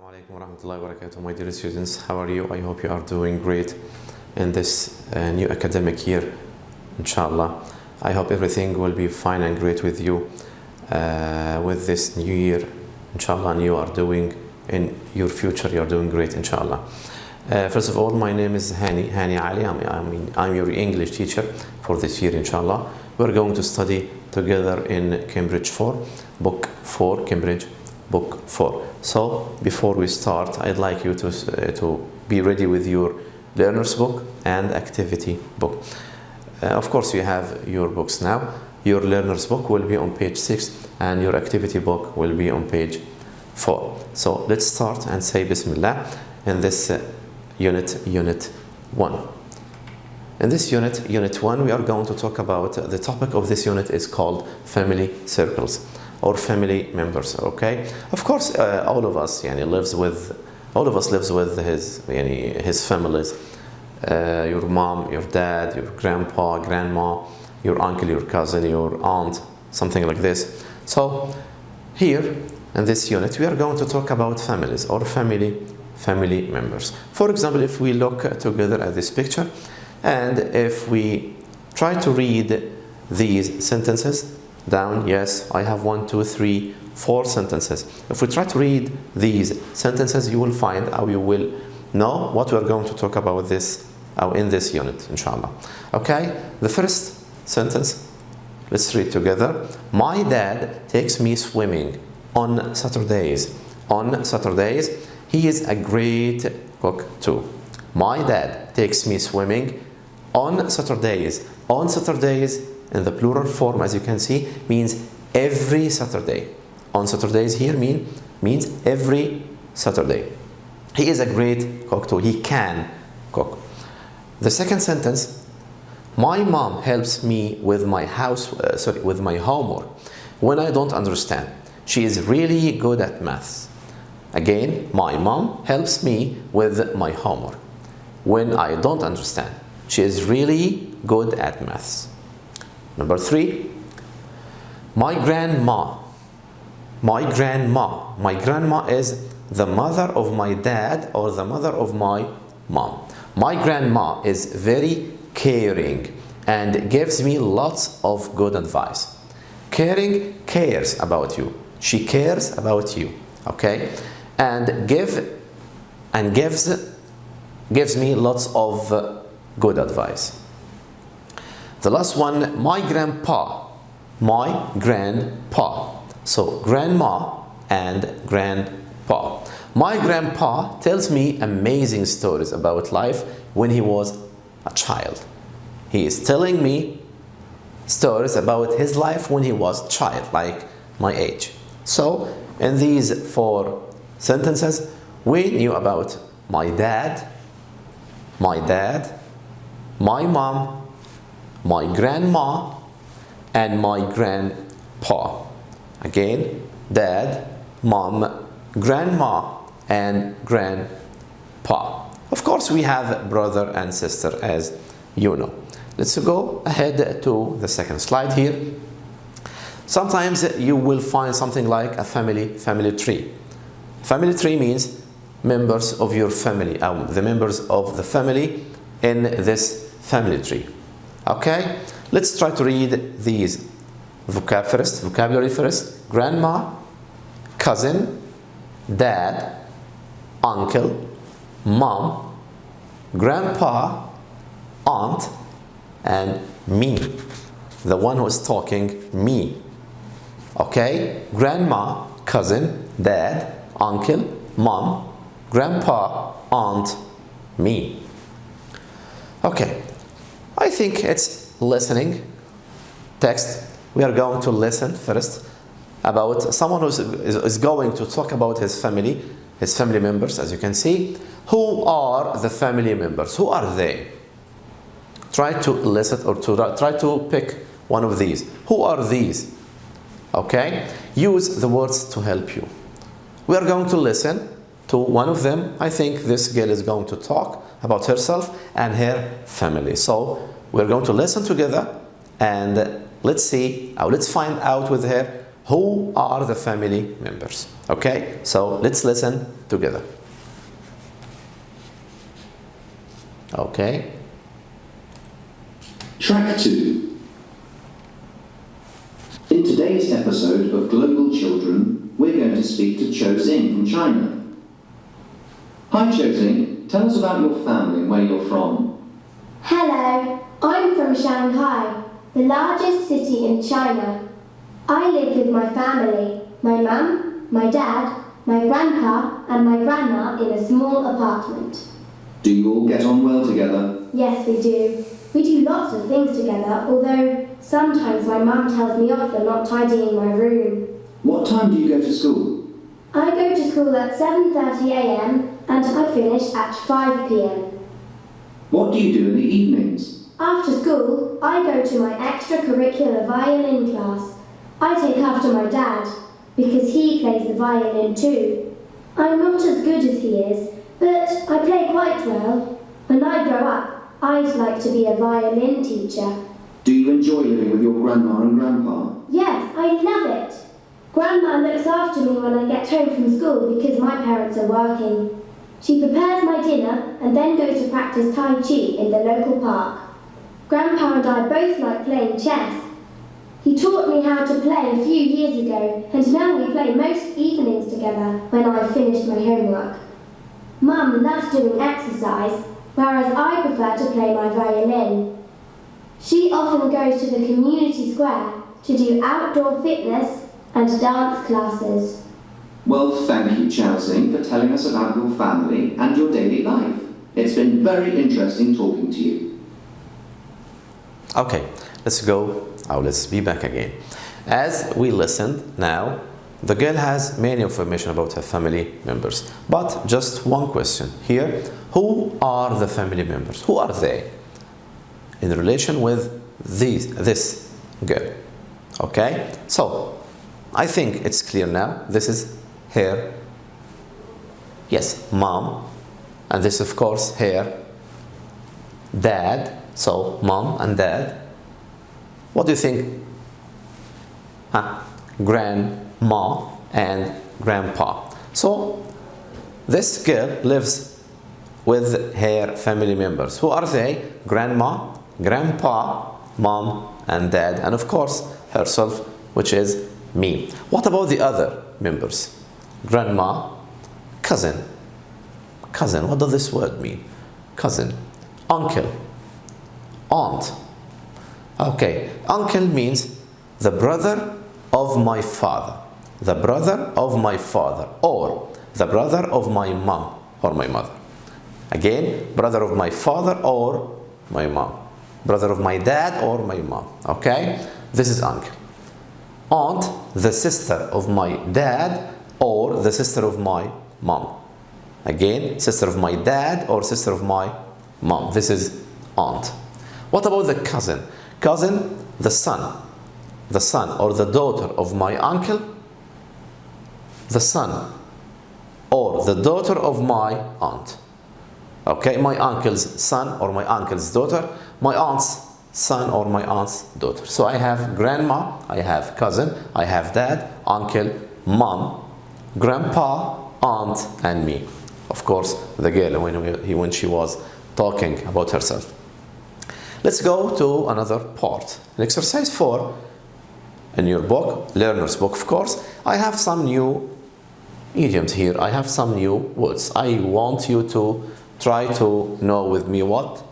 Alaikum warahmatullahi wabarakatuh, my dear students. How are you? I hope you are doing great in this new academic year, inshallah. I hope everything will be fine and great with you with this new year, inshallah, and you are doing in your future, you are doing great, inshallah. First of all, my name is Hani Ali. I'm your English teacher for this year, inshallah. We're going to study together in Cambridge 4, Book 4, Cambridge Book 4. So, before we start, I'd like you to be ready with your learner's book and activity book. Of course, you have your books now. Your learner's book will be on page 6 and your activity book will be on page 4. So, let's start and say Bismillah in this unit 1. In this unit 1, we are going to talk about the topic of this unit is called family circles or family members. Okay, of course, all of us lives with his families. Your mom, your dad, your grandpa, grandma, your uncle, your cousin, your aunt, something like this. So here in this unit, we are going to talk about families or family members. For example, if we look together at this picture and if we try to read these sentences down, yes, I have 1, 2, 3, 4 sentences. If we try to read these sentences, you will find, or you will know what we are going to talk about in this unit, inshallah. Okay, the first sentence, let's read together. My dad takes me swimming on Saturdays. On Saturdays, he is a great cook too. My dad takes me swimming on Saturdays. On Saturdays, in the plural form, as you can see, means every Saturday. On Saturdays here means every Saturday. He is a great cook too. He can cook. The second sentence, my mom helps me with my with my homework when I don't understand. She is really good at maths. Again, my mom helps me with my homework when I don't understand. She is really good at maths. Number 3, my grandma is the mother of my dad or the mother of my mom. My grandma is very caring and gives me lots of good advice. Caring, cares about you. She cares about you, okay? And gives me lots of good advice. The last one, my grandpa. So grandma and grandpa. My grandpa tells me amazing stories about life when he was a child. He is telling me stories about his life when he was a child, like my age. So in these 4 sentences, we knew about my dad, my mom, my grandma, and my grandpa. Again, dad, mom, grandma, and grandpa. Of course, we have brother and sister, as you know. Let's go ahead to the second slide here. Sometimes you will find something like a family tree. Family tree means members of your family, the members of the family in this family tree. Okay, let's try to read these vocabulary first. Grandma, cousin, dad, uncle, mom, grandpa, aunt, and me. The one who is talking, me. Okay, grandma, cousin, dad, uncle, mom, grandpa, aunt, me. Okay, I think it's listening text. We are going to listen first about someone who is going to talk about his family members, as you can see. Who are the family members? Who are they? Try to listen or try to pick one of these. Who are these? Okay, use the words to help you. We are going to listen to one of them. I think this girl is going to talk about herself and her family. So we're going to listen together and let's find out with her Who are the family members? Okay, so let's listen together. Okay. Track 2. In today's episode of Global Children, we're going to speak to Cho Xing from China. Hi Cho Xing, tell us about your family and where you're from. Hello, I'm from Shanghai, the largest city in China. I live with my family, my mum, my dad, my grandpa and my grandma in a small apartment. Do you all get on well together? Yes, we do. We do lots of things together, although sometimes my mum tells me off for not tidying my room. What time do you go to school? I go to school at 7:30 a.m. and I finish at 5 p.m. What do you do in the evenings? After school, I go to my extracurricular violin class. I take after my dad, because he plays the violin too. I'm not as good as he is, but I play quite well. When I grow up, I'd like to be a violin teacher. Do you enjoy living with your grandma and grandpa? Yes, I love it. Grandma looks after me when I get home from school because my parents are working. She prepares my dinner and then goes to practice Tai Chi in the local park. Grandpa and I both like playing chess. He taught me how to play a few years ago, and now we play most evenings together when I've finished my homework. Mum loves doing exercise, whereas I prefer to play my violin. She often goes to the community square to do outdoor fitness and dance classes. Well, thank you, Cho Xing, for telling us about your family and your daily life. It's been very interesting talking to you. Okay, let's go. Let's be back again. As we listened now, the girl has many information about her family members, but just one question here. Who are the family members? Who are they in relation with this girl? Okay, so I think it's clear now. This is her, yes, mom, and this of course her dad. So mom and dad. What do you think? Grandma and grandpa. So this girl lives with her family members. Who are they? Grandma, grandpa, mom and dad, and of course herself, which is me. What about the other members? Grandma, cousin. Cousin, what does this word mean? Cousin. Uncle, aunt. Okay, uncle means the brother of my father, the brother of my father, or the brother of my mom or my mother. Again, brother of my father or my mom, brother of my dad or my mom. Okay, this is uncle. Aunt, the sister of my dad or the sister of my mom. Again, sister of my dad or sister of my mom. This is aunt. What about the cousin? Cousin, the son or the daughter of my uncle, the son or the daughter of my aunt. Okay, my uncle's son or my uncle's daughter, my aunt's son or my aunt's daughter. So I have grandma, I have cousin, I have dad, uncle, mom, grandpa, aunt, and me. Of course, the girl when she was talking about herself. Let's go to another part. In exercise 4, in your book, learner's book, of course, I have some new idioms here. I have some new words. I want you to try to know with me what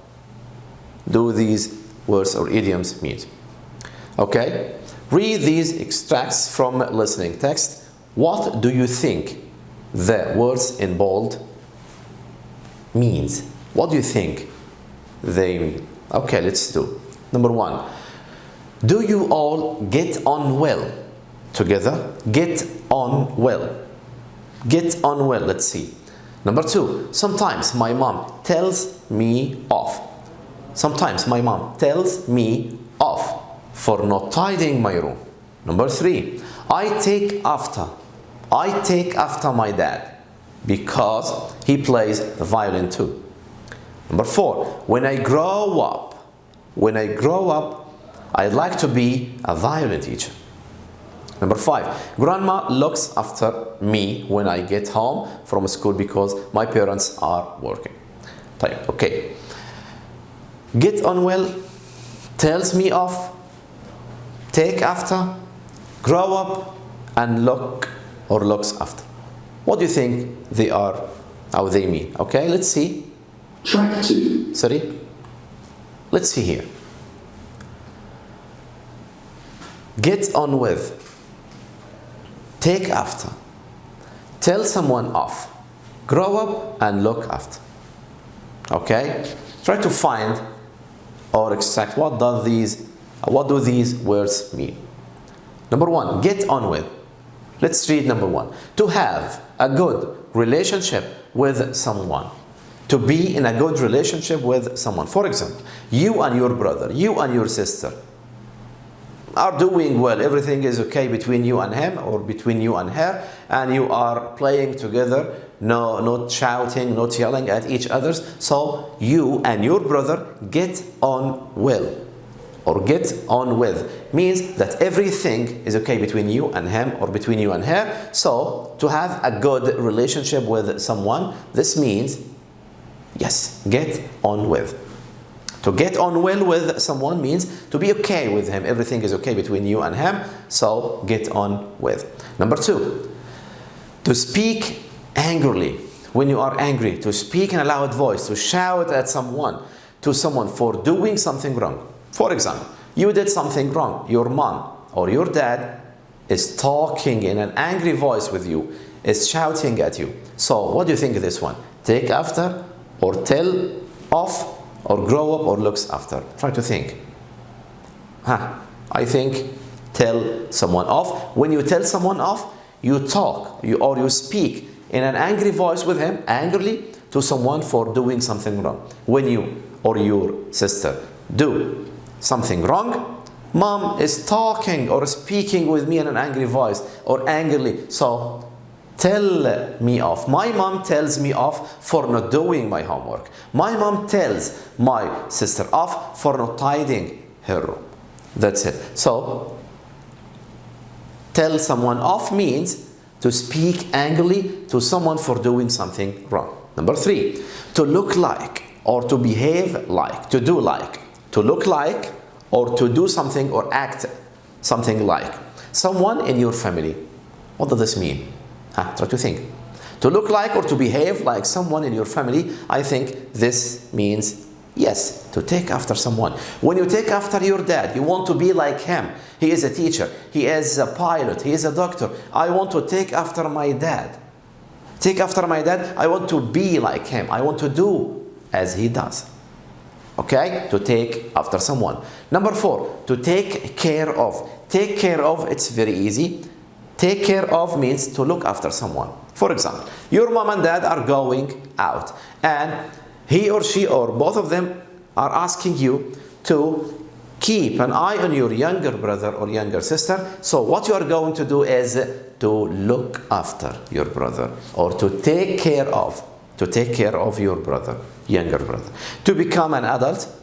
do these words or idioms mean. Okay? Read these extracts from listening text. What do you think the words in bold means? What do you think they mean? Okay, let's do. Number 1. Do you all get on well together? Get on well. Get on well, let's see. Number 2. Sometimes my mom tells me off. Sometimes my mom tells me off for not tidying my room. Number 3. I take after my dad because he plays the violin too. Number 4. When I grow up, I'd like to be a violin teacher. Number 5, grandma looks after me when I get home from school because my parents are working. طيب, okay. Get on well, tells me off, take after, grow up, and look or looks after. What do you think they are, how they mean? Okay, let's see. Track 2. Sorry? Let's see here. Get on with, take after, tell someone off, grow up, and look after. Okay? Try to find or extract what do these words mean. Number 1, get on with. Let's read number 1. To have a good relationship with someone. To be in a good relationship with someone. For example, you and your brother, you and your sister are doing well. Everything is okay between you and him or between you and her, and you are playing together, not shouting, not yelling at each other. So you and your brother get on well, or get on with, means that everything is okay between you and him or between you and her. So to have a good relationship with someone, this means, yes, get on with. To get on well with someone means to be okay with him. Everything is okay between you and him, so get on with. Number 2, to speak angrily. When you are angry, to speak in a loud voice, to shout at someone, for doing something wrong. For example, you did something wrong. Your mom or your dad is talking in an angry voice with you, is shouting at you. So what do you think of this one? Take after, or tell off, or grow up, or looks after? Try to think. I think tell someone off. When you tell someone off, you talk or you speak in an angry voice with him, angrily, to someone for doing something wrong. When you or your sister do something wrong, mom is talking or speaking with me in an angry voice or angrily. So tell me off. My mom tells me off for not doing my homework. My mom tells my sister off for not tidying her room. That's it. So tell someone off means to speak angrily to someone for doing something wrong. Number 3, to look like or to behave like, to do like. To look like or to do something or act something like someone in your family. What does this mean? Try to think. To look like or to behave like someone in your family, I think this means, yes, to take after someone. When you take after your dad, you want to be like him. He is a teacher, he is a pilot, he is a doctor. I want to take after my dad. Take after my dad, I want to be like him. I want to do as he does. Okay? To take after someone. Number 4, to take care of. Take care of, it's very easy. Take care of means to look after someone. For example, your mom and dad are going out, and he or she or both of them are asking you to keep an eye on your younger brother or younger sister. So what you are going to do is to look after your brother, or to take care of your brother, younger brother. To become an adult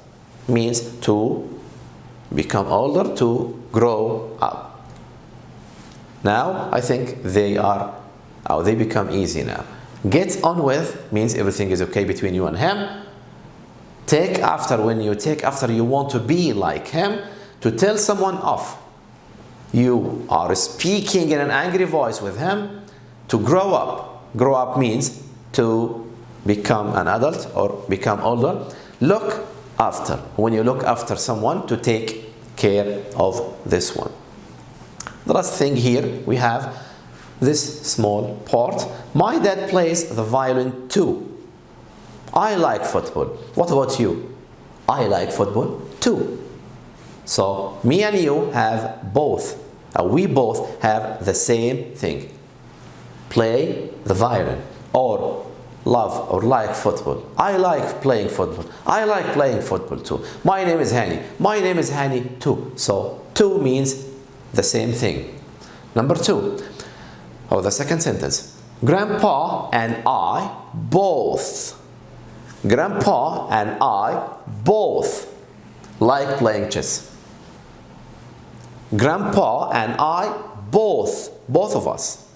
means to become older, to grow up. Now I think they become easy now. Get on with means everything is okay between you and him. Take after, when you take after, you want to be like him. To tell someone off, you are speaking in an angry voice with him. To grow up means to become an adult or become older. Look after, when you look after someone, to take care of this one. The last thing here, we have this small part. My dad plays the violin too. I like football. What about you? I like football too. So me and you have both. We both have the same thing. Play the violin, or love or like football. I like playing football. I like playing football too. My name is Hani. My name is Hani too. So two means the same thing. Number 2, or the second sentence. Grandpa and I both like playing chess. Grandpa and I both of us,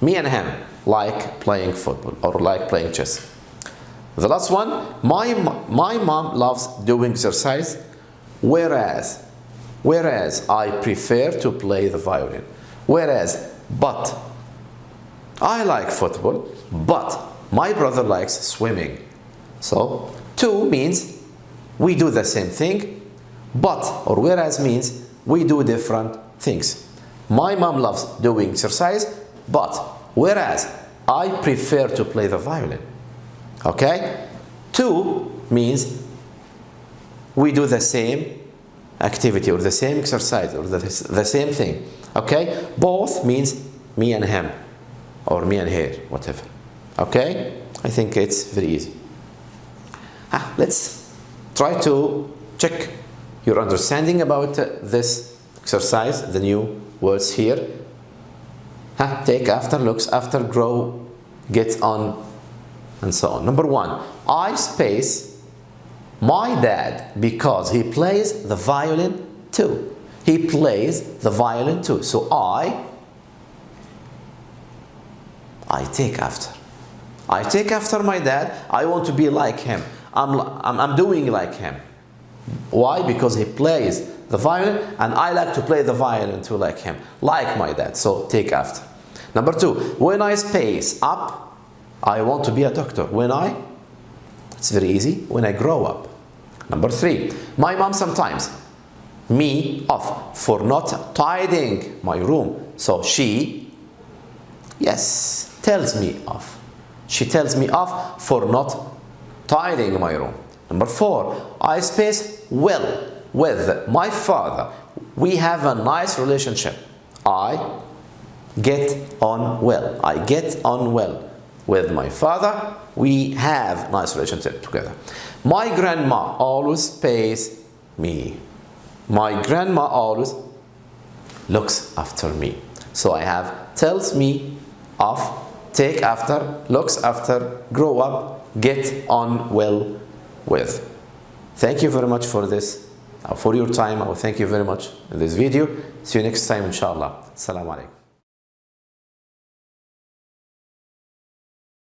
me and him, like playing football or like playing chess. The last one, my mom loves doing exercise, whereas I prefer to play the violin. But I like football, but my brother likes swimming. So, two means we do the same thing, but or whereas means we do different things. My mom loves doing exercise, but whereas I prefer to play the violin. Okay? Two means we do the same activity or the same exercise or the same thing. Okay? Both means me and him or me and her, whatever. Okay? I think it's very easy. Let's try to check your understanding about this exercise, the new words here. Take after, looks after, grow, get on, and so on. Number one, I space my dad because he plays the violin too. He plays the violin too. So I take after. I take after my dad. I want to be like him. I'm doing like him. Why? Because he plays the violin and I like to play the violin too like him, like my dad. So take after. Number two, when I space up, I want to be a doctor. It's very easy, when I grow up. Number three, my mom sometimes me off for not tidying my room. So she, tells me off. She tells me off for not tidying my room. Number four, I space well with my father. We have a nice relationship. I get on well. I get on well with my father. We have a nice relationship together. My grandma always space me. My grandma always looks after me. So I have tells me off, take after, looks after, grow up, get on well with. Thank you very much for this, for your time. I will thank you very much in this video. See you next time, inshallah. Assalamu alaikum.